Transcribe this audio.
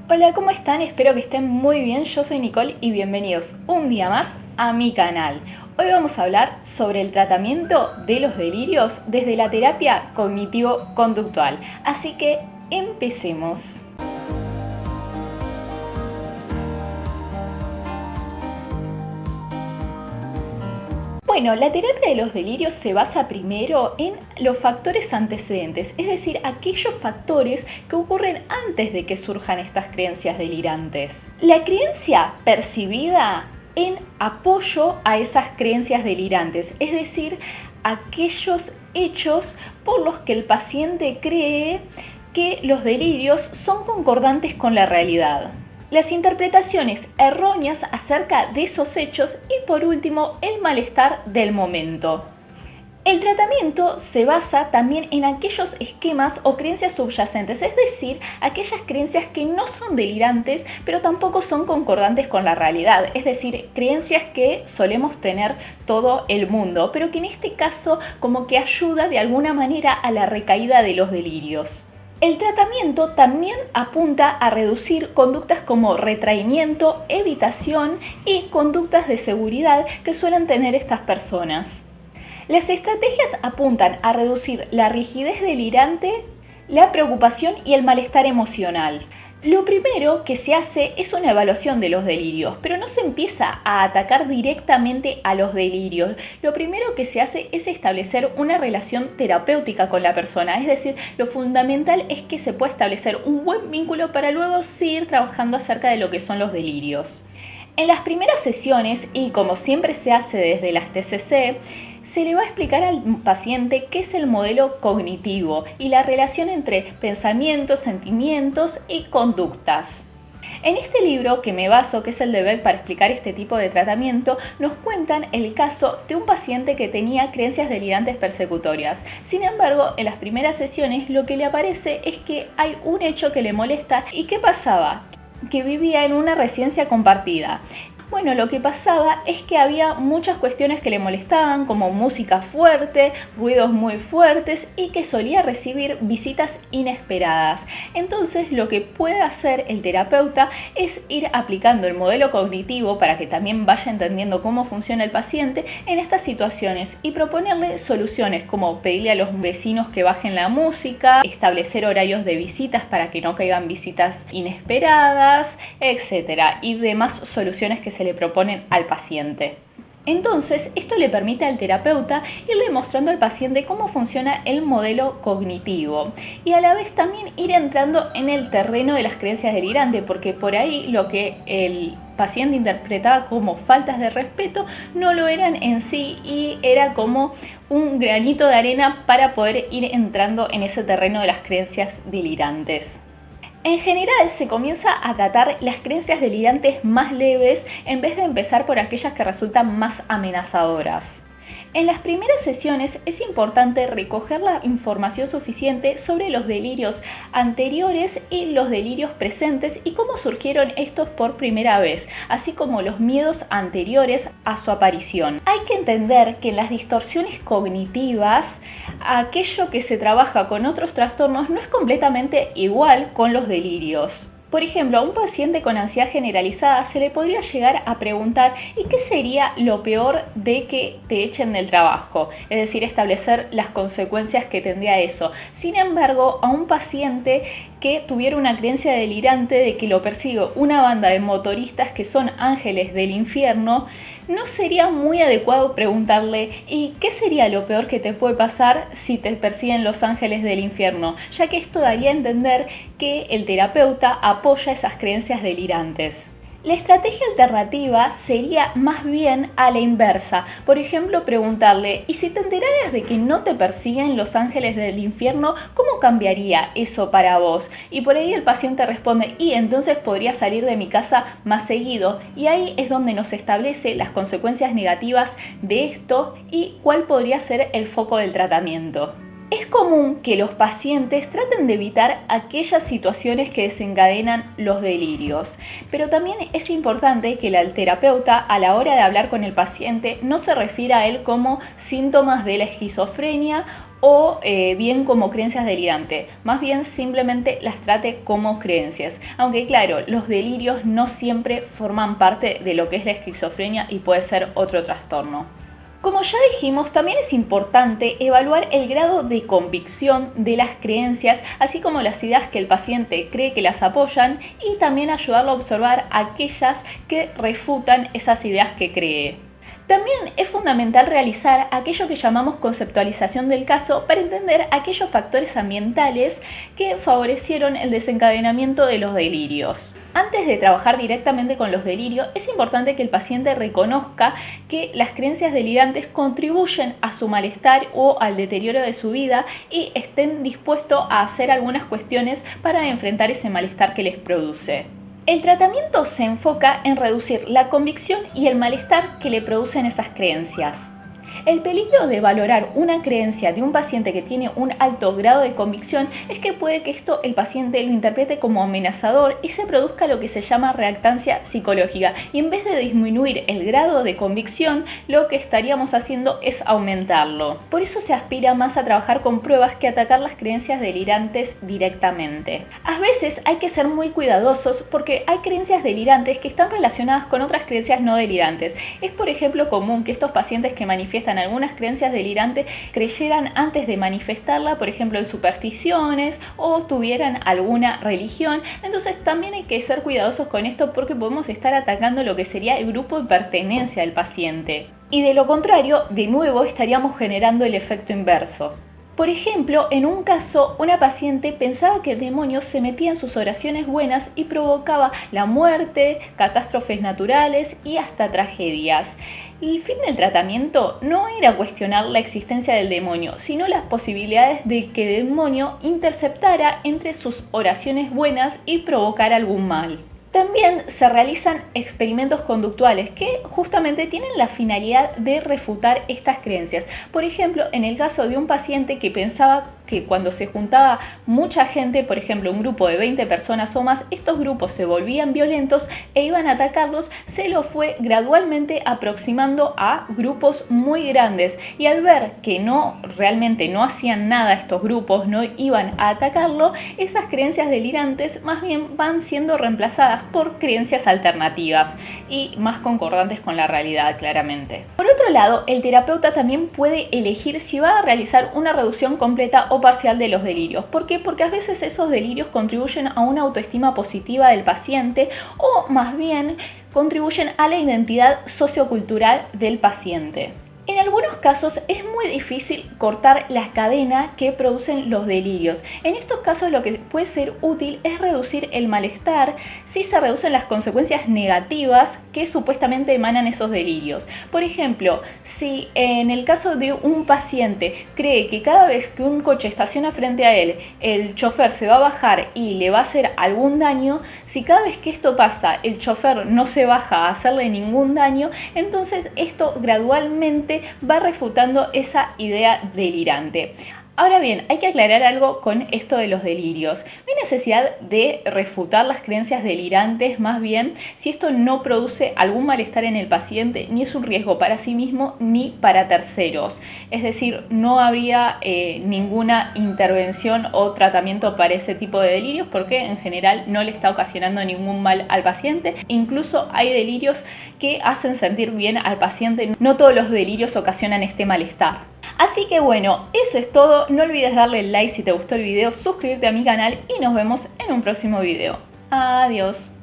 Hola, ¿cómo están? Espero que estén muy bien. Yo soy Nicole y bienvenidos un día más a mi canal. Hoy vamos a hablar sobre el tratamiento de los delirios desde la terapia cognitivo-conductual. Así que empecemos. Bueno, la terapia de los delirios se basa primero en los factores antecedentes, es decir, aquellos factores que ocurren antes de que surjan estas creencias delirantes. La creencia percibida en apoyo a esas creencias delirantes, es decir, aquellos hechos por los que el paciente cree que los delirios son concordantes con la realidad. Las interpretaciones erróneas acerca de esos hechos y por último el malestar del momento. El tratamiento se basa también en aquellos esquemas o creencias subyacentes, es decir, aquellas creencias que no son delirantes pero tampoco son concordantes con la realidad, es decir, creencias que solemos tener todo el mundo, pero que en este caso como que ayuda de alguna manera a la recaída de los delirios. El tratamiento también apunta a reducir conductas como retraimiento, evitación y conductas de seguridad que suelen tener estas personas. Las estrategias apuntan a reducir la rigidez delirante, la preocupación y el malestar emocional. Lo primero que se hace es una evaluación de los delirios, pero no se empieza a atacar directamente a los delirios. Lo primero que se hace es establecer una relación terapéutica con la persona, es decir, lo fundamental es que se pueda establecer un buen vínculo para luego seguir trabajando acerca de lo que son los delirios. En las primeras sesiones, y como siempre se hace desde las TCC, se le va a explicar al paciente qué es el modelo cognitivo y la relación entre pensamientos, sentimientos y conductas. En este libro que me baso, que es el de Beck para explicar este tipo de tratamiento, nos cuentan el caso de un paciente que tenía creencias delirantes persecutorias. Sin embargo, en las primeras sesiones lo que le aparece es que hay un hecho que le molesta. ¿Y qué pasaba? Que vivía en una residencia compartida. Bueno, lo que pasaba es que había muchas cuestiones que le molestaban, como música fuerte, ruidos muy fuertes y que solía recibir visitas inesperadas. Entonces, lo que puede hacer el terapeuta es ir aplicando el modelo cognitivo para que también vaya entendiendo cómo funciona el paciente en estas situaciones y proponerle soluciones como pedirle a los vecinos que bajen la música, establecer horarios de visitas para que no caigan visitas inesperadas, etc. y demás soluciones que se le proponen al paciente. Entonces, esto le permite al terapeuta irle mostrando al paciente cómo funciona el modelo cognitivo y a la vez también ir entrando en el terreno de las creencias delirantes, porque por ahí lo que el paciente interpretaba como faltas de respeto no lo eran en sí y era como un granito de arena para poder ir entrando en ese terreno de las creencias delirantes. En general se comienza a tratar las creencias delirantes más leves en vez de empezar por aquellas que resultan más amenazadoras. En las primeras sesiones es importante recoger la información suficiente sobre los delirios anteriores y los delirios presentes y cómo surgieron estos por primera vez, así como los miedos anteriores a su aparición. Hay que entender que en las distorsiones cognitivas, aquello que se trabaja con otros trastornos no es completamente igual con los delirios. Por ejemplo, a un paciente con ansiedad generalizada se le podría llegar a preguntar ¿y qué sería lo peor de que te echen del trabajo? Es decir, establecer las consecuencias que tendría eso. Sin embargo, a un paciente que tuviera una creencia delirante de que lo persigue una banda de motoristas que son ángeles del infierno, no sería muy adecuado preguntarle ¿y qué sería lo peor que te puede pasar si te persiguen los ángeles del infierno? Ya que esto daría a entender que el terapeuta apoya esas creencias delirantes. La estrategia alternativa sería más bien a la inversa. Por ejemplo, preguntarle, ¿y si te enteraras de que no te persiguen los ángeles del infierno, cómo cambiaría eso para vos? Y por ahí el paciente responde, y entonces podría salir de mi casa más seguido. Y ahí es donde nos establece las consecuencias negativas de esto y cuál podría ser el foco del tratamiento. Es común que los pacientes traten de evitar aquellas situaciones que desencadenan los delirios, pero también es importante que el terapeuta a la hora de hablar con el paciente no se refiera a él como síntomas de la esquizofrenia o bien como creencias delirantes, más bien simplemente las trate como creencias. Aunque claro, los delirios no siempre forman parte de lo que es la esquizofrenia y puede ser otro trastorno. Como ya dijimos, también es importante evaluar el grado de convicción de las creencias, así como las ideas que el paciente cree que las apoyan, y también ayudarlo a observar aquellas que refutan esas ideas que cree. También es fundamental realizar aquello que llamamos conceptualización del caso para entender aquellos factores ambientales que favorecieron el desencadenamiento de los delirios. Antes de trabajar directamente con los delirios, es importante que el paciente reconozca que las creencias delirantes contribuyen a su malestar o al deterioro de su vida y estén dispuestos a hacer algunas cuestiones para enfrentar ese malestar que les produce. El tratamiento se enfoca en reducir la convicción y el malestar que le producen esas creencias. El peligro de valorar una creencia de un paciente que tiene un alto grado de convicción es que puede que esto el paciente lo interprete como amenazador y se produzca lo que se llama reactancia psicológica. Y en vez de disminuir el grado de convicción, lo que estaríamos haciendo es aumentarlo. Por eso se aspira más a trabajar con pruebas que atacar las creencias delirantes directamente. A veces hay que ser muy cuidadosos porque hay creencias delirantes que están relacionadas con otras creencias no delirantes. Es por ejemplo común que estos pacientes que manifiestan algunas creencias delirantes creyeran antes de manifestarla, por ejemplo en supersticiones, o tuvieran alguna religión. Entonces también hay que ser cuidadosos con esto porque podemos estar atacando lo que sería el grupo de pertenencia del paciente. Y de lo contrario, de nuevo estaríamos generando el efecto inverso. Por ejemplo, en un caso, una paciente pensaba que el demonio se metía en sus oraciones buenas y provocaba la muerte, catástrofes naturales y hasta tragedias. El fin del tratamiento no era cuestionar la existencia del demonio, sino las posibilidades de que el demonio interceptara entre sus oraciones buenas y provocara algún mal. También se realizan experimentos conductuales que justamente tienen la finalidad de refutar estas creencias. Por ejemplo, en el caso de un paciente que pensaba que cuando se juntaba mucha gente, por ejemplo un grupo de 20 personas o más, estos grupos se volvían violentos e iban a atacarlos, se lo fue gradualmente aproximando a grupos muy grandes, y al ver que realmente no hacían nada estos grupos, no iban a atacarlo, esas creencias delirantes más bien van siendo reemplazadas por creencias alternativas y más concordantes con la realidad, claramente. Por otro lado, el terapeuta también puede elegir si va a realizar una reducción completa o parcial de los delirios. ¿Por qué? Porque a veces esos delirios contribuyen a una autoestima positiva del paciente, o más bien contribuyen a la identidad sociocultural del paciente. En algunos casos es muy difícil cortar la cadena que producen los delirios. En estos casos lo que puede ser útil es reducir el malestar si se reducen las consecuencias negativas que supuestamente emanan esos delirios. Por ejemplo, si en el caso de un paciente cree que cada vez que un coche estaciona frente a él, el chofer se va a bajar y le va a hacer algún daño, si cada vez que esto pasa el chofer no se baja a hacerle ningún daño, entonces esto gradualmente va refutando esa idea delirante. Ahora bien, hay que aclarar algo con esto de los delirios. No hay necesidad de refutar las creencias delirantes, más bien si esto no produce algún malestar en el paciente, ni es un riesgo para sí mismo ni para terceros. Es decir, no habría ninguna intervención o tratamiento para ese tipo de delirios porque en general no le está ocasionando ningún mal al paciente. Incluso hay delirios que hacen sentir bien al paciente. No todos los delirios ocasionan este malestar. Así que bueno, eso es todo. No olvides darle like si te gustó el video, suscribirte a mi canal y nos vemos en un próximo video. Adiós.